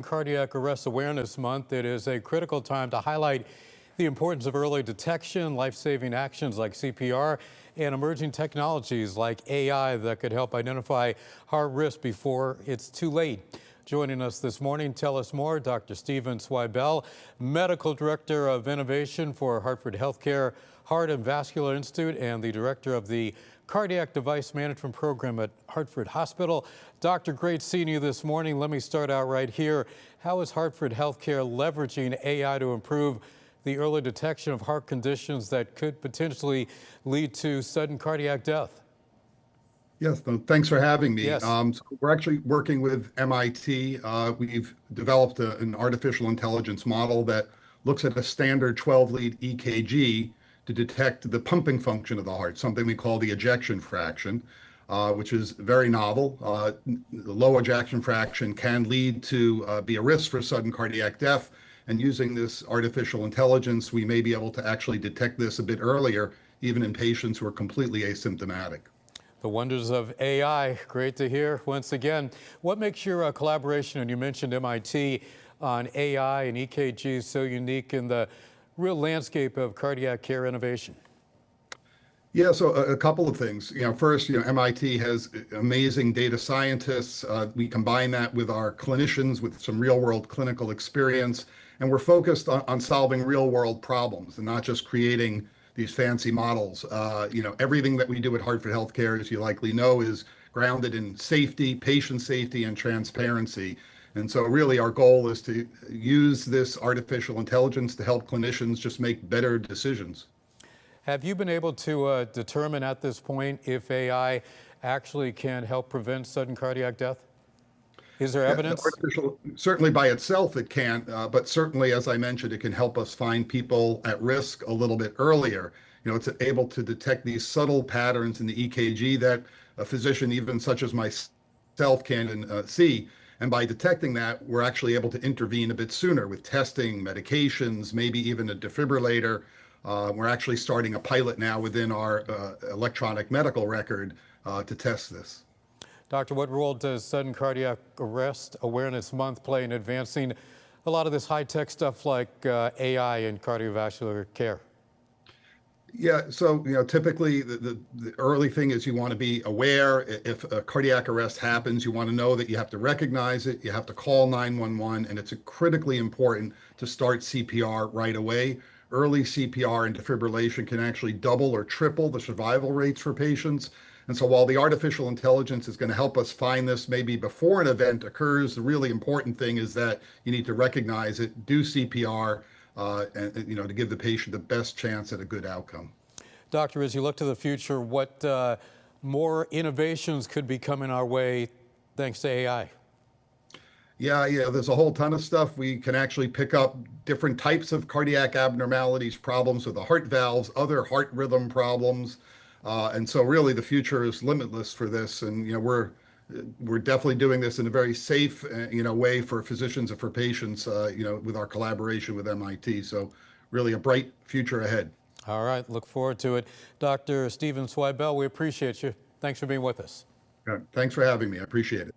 Cardiac Arrest Awareness Month. It is a critical time to highlight the importance of early detection, life-saving actions like CPR, and emerging technologies like AI that could help identify heart risk before it's too late. Joining us this morning, tell us more, Dr. Steven Swibell, Medical Director of Innovation for Hartford Healthcare Heart and Vascular Institute and the Director of the Cardiac Device Management Program at Hartford Hospital. Doctor, great seeing you this morning. Let me start out right here. How is Hartford Healthcare leveraging AI to improve the early detection of heart conditions that could potentially lead to sudden cardiac death? Yes, thanks for having me. Yes. So we're actually working with MIT. We've developed an artificial intelligence model that looks at a standard 12-lead EKG to detect the pumping function of the heart, something we call the ejection fraction, which is very novel. The low ejection fraction can lead to be a risk for sudden cardiac death. And using this artificial intelligence, we may be able to actually detect this a bit earlier, even in patients who are completely asymptomatic. The wonders of AI, great to hear once again. What makes your collaboration, and you mentioned MIT, on AI and EKGs so unique in the real landscape of cardiac care innovation? Yeah, so a couple of things. First, MIT has amazing data scientists. We combine that with our clinicians with some real-world clinical experience, and we're focused on solving real-world problems and not just creating these fancy models. Everything that we do at Hartford Healthcare, as you likely know, is grounded in safety, patient safety, and transparency. And so really our goal is to use this artificial intelligence to help clinicians just make better decisions. Have you been able to determine at this point if AI actually can help prevent sudden cardiac death? Is there evidence? Certainly by itself it can't, but certainly, as I mentioned, it can help us find people at risk a little bit earlier. It's able to detect these subtle patterns in the EKG that a physician, even such as myself, can see. And by detecting that, we're actually able to intervene a bit sooner with testing, medications, maybe even a defibrillator. We're actually starting a pilot now within our electronic medical record to test this. Doctor, what role does Sudden Cardiac Arrest Awareness Month play in advancing a lot of this high-tech stuff like AI in cardiovascular care? Yeah, so typically the early thing is you want to be aware if a cardiac arrest happens, you want to know that you have to recognize it, you have to call 911, and it's critically important to start CPR right away. Early CPR and defibrillation can actually double or triple the survival rates for patients. And so while the artificial intelligence is going to help us find this maybe before an event occurs, the really important thing is that you need to recognize it, do CPR, and to give the patient the best chance at a good outcome. Doctor, as you look to the future, what more innovations could be coming our way thanks to AI? Yeah, there's a whole ton of stuff. We can actually pick up different types of cardiac abnormalities, problems with the heart valves, other heart rhythm problems. And so really the future is limitless for this. And, we're definitely doing this in a very safe, way for physicians and for patients, with our collaboration with MIT. So really a bright future ahead. All right, look forward to it. Dr. Steven Swibell, we appreciate you. Thanks for being with us. Thanks for having me. I appreciate it.